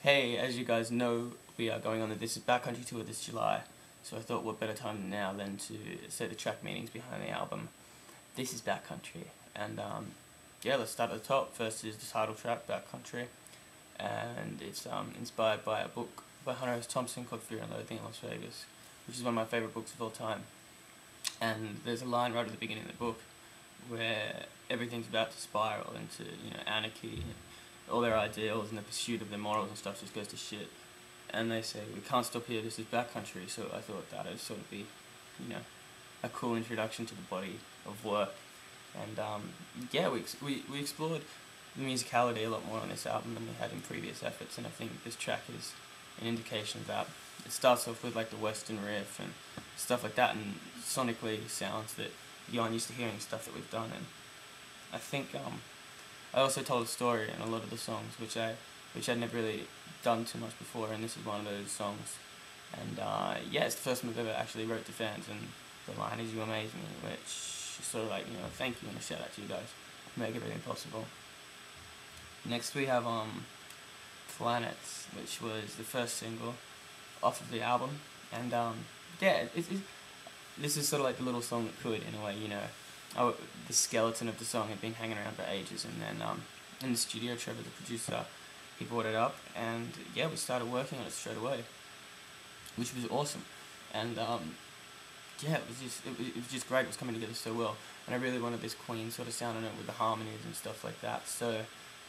Hey, as you guys know, we are going on the This Is Backcountry tour this July, so I thought what better time now than to say the track meanings behind the album. This is Backcountry, and yeah, let's start at the top. First is the title track, Backcountry, and it's inspired by a book by Hunter S. Thompson called Fear and Loathing in Las Vegas, which is one of my favourite books of all time. And there's a line right at the beginning of the book where everything's about to spiral into, anarchy, and all their ideals and the pursuit of their morals and stuff just goes to shit. And they say, we can't stop here, this is backcountry. So I thought that would sort of be, a cool introduction to the body of work. And yeah, we explored the musicality a lot more on this album than we had in previous efforts, and I think this track is an indication of that. It starts off with like the western riff and stuff like that, and sonically sounds that you aren't used to hearing, stuff that we've done. And I think I also told a story in a lot of the songs which I'd never really done too much before, and this is one of those songs. And yeah, it's the first time I've ever actually wrote to fans, and the line is "You amaze me," which is sort of like, thank you and a shout out to you guys who make everything possible. Next we have Planets, which was the first single off of the album, and yeah, this is sort of like the little song that could, in a way, the skeleton of the song had been hanging around for ages, and then in the studio, Trevor, the producer, he brought it up, and yeah, we started working on it straight away, which was awesome. And yeah, it was just great. It was coming together so well, and I really wanted this Queen sort of sound on it with the harmonies and stuff like that. So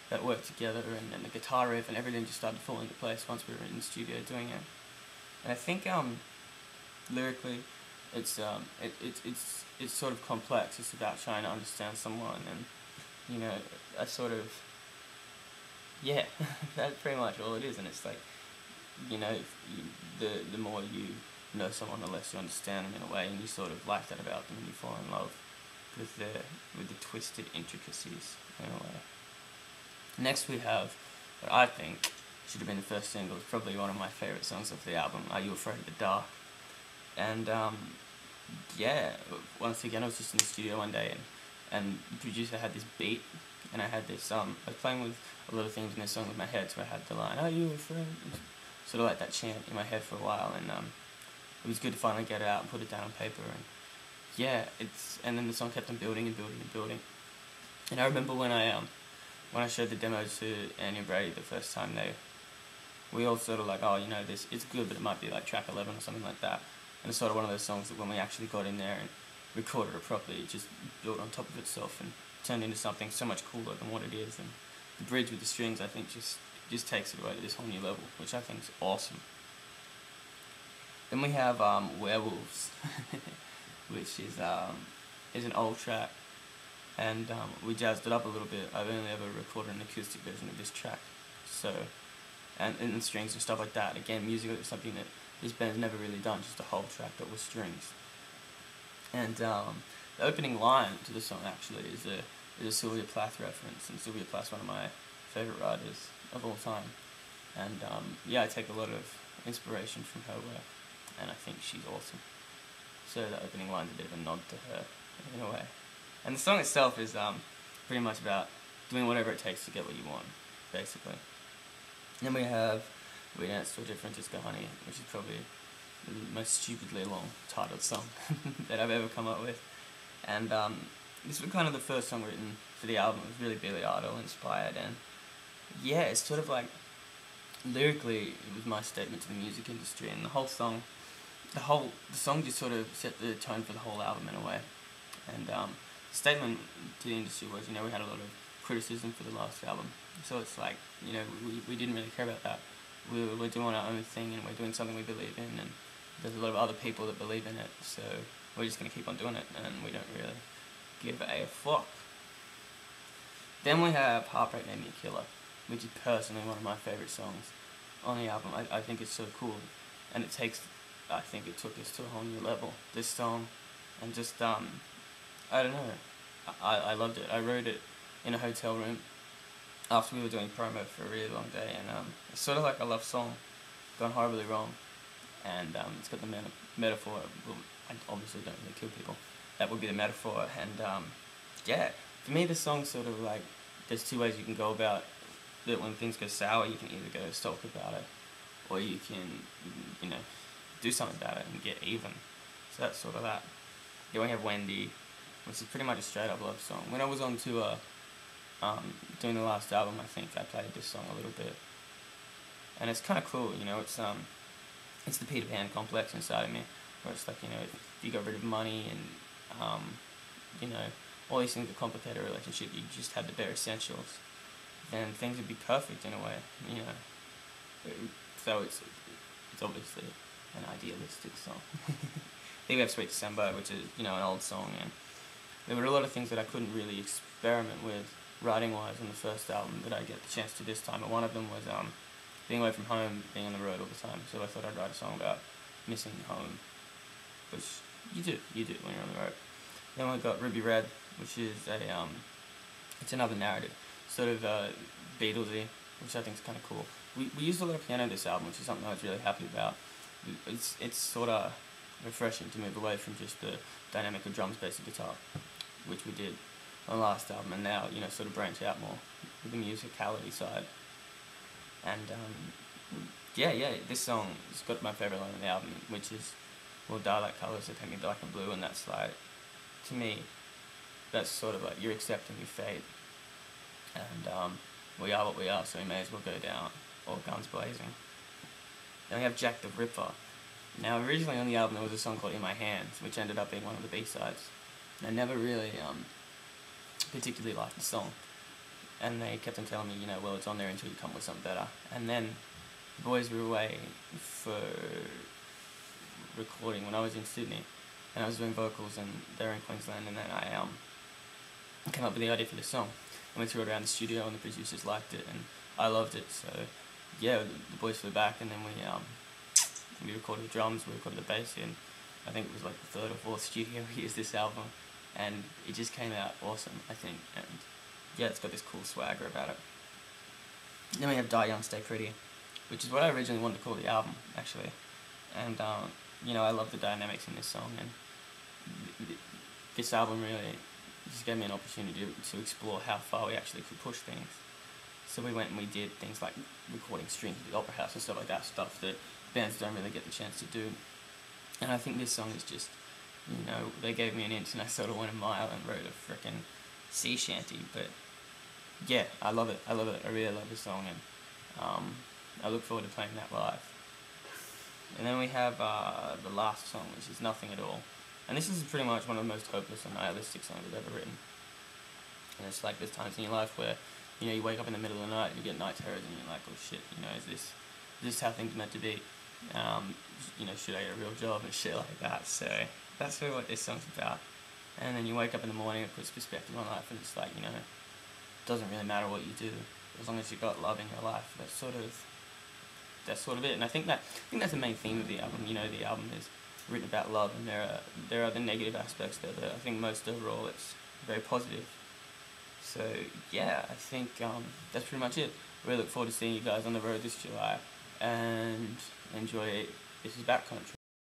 that worked together, and then the guitar riff and everything just started falling into place once we were in the studio doing it. And I think lyrically, it's sort of complex. It's about trying to understand someone, and a sort of, yeah, that's pretty much all it is. And it's like, the more you know someone, the less you understand them in a way, and you sort of like that about them, and you fall in love with the twisted intricacies in a way. Next we have what I think should have been the first single. It's probably one of my favourite songs of the album, Are You Afraid of the Dark? And yeah, once again I was just in the studio one day, and the producer had this beat, and I had this, I was playing with a lot of things in this song with my head, so I had the line, "Are you afraid?" Sort of like that chant in my head for a while, and it was good to finally get it out and put it down on paper. And yeah, and then the song kept on building and building and building. And I remember when I showed the demo to Annie and Brady the first time, we all sort of like, oh, this, it's good, but it might be like track 11 or something like that. And it's sort of one of those songs that when we actually got in there and recorded it properly, it just built on top of itself and turned into something so much cooler than what it is. And the bridge with the strings, I think, just takes it away to this whole new level, which I think is awesome. Then we have Werewolves, which is an old track, and we jazzed it up a little bit. I've only ever recorded an acoustic version of this track, so, and strings and stuff like that. Again, musically, it's something that this band's never really done, just a whole track but with strings. And the opening line to the song actually is a Sylvia Plath reference, and Sylvia Plath's one of my favourite writers of all time. And yeah, I take a lot of inspiration from her work, and I think she's awesome. So the opening line's a bit of a nod to her, in a way. And the song itself is pretty much about doing whatever it takes to get what you want, basically. And then we have We Dance to a Different Disco Honey, which is probably the most stupidly long titled song that I've ever come up with. And this was kind of the first song written for the album. It was really Billy Idol inspired, and yeah, it's sort of like, lyrically, it was my statement to the music industry, and the song just sort of set the tone for the whole album in a way. And the statement to the industry was, we had a lot of criticism for the last album, so it's like, we didn't really care about that. We're doing our own thing, and we're doing something we believe in, and there's a lot of other people that believe in it, so we're just going to keep on doing it, and we don't really give a fuck. Then we have Heartbreak Made Me a Killer, which is personally one of my favourite songs on the album. I think it's so cool, and I think it took us to a whole new level, this song, and just, I don't know, I loved it. I wrote it in a hotel room after we were doing promo for a really long day, and it's sort of like a love song gone horribly wrong, and it's got the metaphor. Well, I obviously don't really kill people. That would be the metaphor, and yeah, for me the song's sort of like, there's two ways you can go about that when things go sour, you can either go sulk about it, or you can, you know, do something about it and get even. So that's sort of that. Then we have Wendy, which is pretty much a straight up love song. When I was on tour, doing the last album, I think I played this song a little bit, and it's kind of cool, you know. It's the Peter Pan complex inside of me, where it's like, you know, if you got rid of money and you know, all these things that complicate a relationship, you just had the bare essentials, then things would be perfect in a way, you know. So it's obviously an idealistic song. I think we have Sweet December, which is, you know, an old song, and there were a lot of things that I couldn't really experiment with writing-wise on the first album that I get the chance to this time, and one of them was being away from home, being on the road all the time, so I thought I'd write a song about missing home, which you do when you're on the road. Then we got Ruby Red, which is it's another narrative, sort of Beatlesy, which I think is kind of cool. We used a lot of piano in this album, which is something I was really happy about. It's sort of refreshing to move away from just the dynamic of drums, bass, and guitar, which we did on the last album, and now, you know, sort of branch out more with the musicality side. And yeah, this song has got my favourite line on the album, which is, "Well, dark colours that paint me black and blue," and that's like, to me, that's sort of like, you're accepting your fate, and we are what we are, so we may as well go down, all guns blazing. Then we have Jack the Ripper. Now, originally on the album there was a song called In My Hands, which ended up being one of the B-sides. And I never really particularly liked the song, and they kept on telling me, you know, well, it's on there until you come with something better. And then the boys were away for recording when I was in Sydney, and I was doing vocals, and they were in Queensland, and then I came up with the idea for the song, and we threw it around the studio, and the producers liked it, and I loved it. So yeah, the boys flew back, and then we recorded the drums, we recorded the bass in, I think it was like the 3rd or 4th studio we used this album, and it just came out awesome, I think, and yeah, it's got this cool swagger about it. Then we have Die Young, Stay Pretty, which is what I originally wanted to call the album, actually, and you know, I love the dynamics in this song, and this album really just gave me an opportunity to explore how far we actually could push things. So we went and we did things like recording strings at the Opera House and stuff like that, stuff that bands don't really get the chance to do. And I think this song is just, you know, they gave me an inch and I sort of went a mile and wrote a frickin' sea shanty. But yeah, I love it. I really love this song, and I look forward to playing that live. And then we have the last song, which is Nothing at All. And this is pretty much one of the most hopeless and nihilistic songs I've ever written. And it's like, there's times in your life where, you know, you wake up in the middle of the night and you get night terrors and you're like, oh shit, you know, is this how things are meant to be? You know, should I get a real job and shit like that? So that's really what this song's about. And then you wake up in the morning, it puts perspective on life, and it's like, you know, it doesn't really matter what you do as long as you've got love in your life. That's sort of it. And I think that's the main theme of the album. You know, the album is written about love, and there are the negative aspects there, but I think most overall it's very positive. So yeah, I think that's pretty much it. Really look forward to seeing you guys on the road this July, and enjoy This Is Backcountry.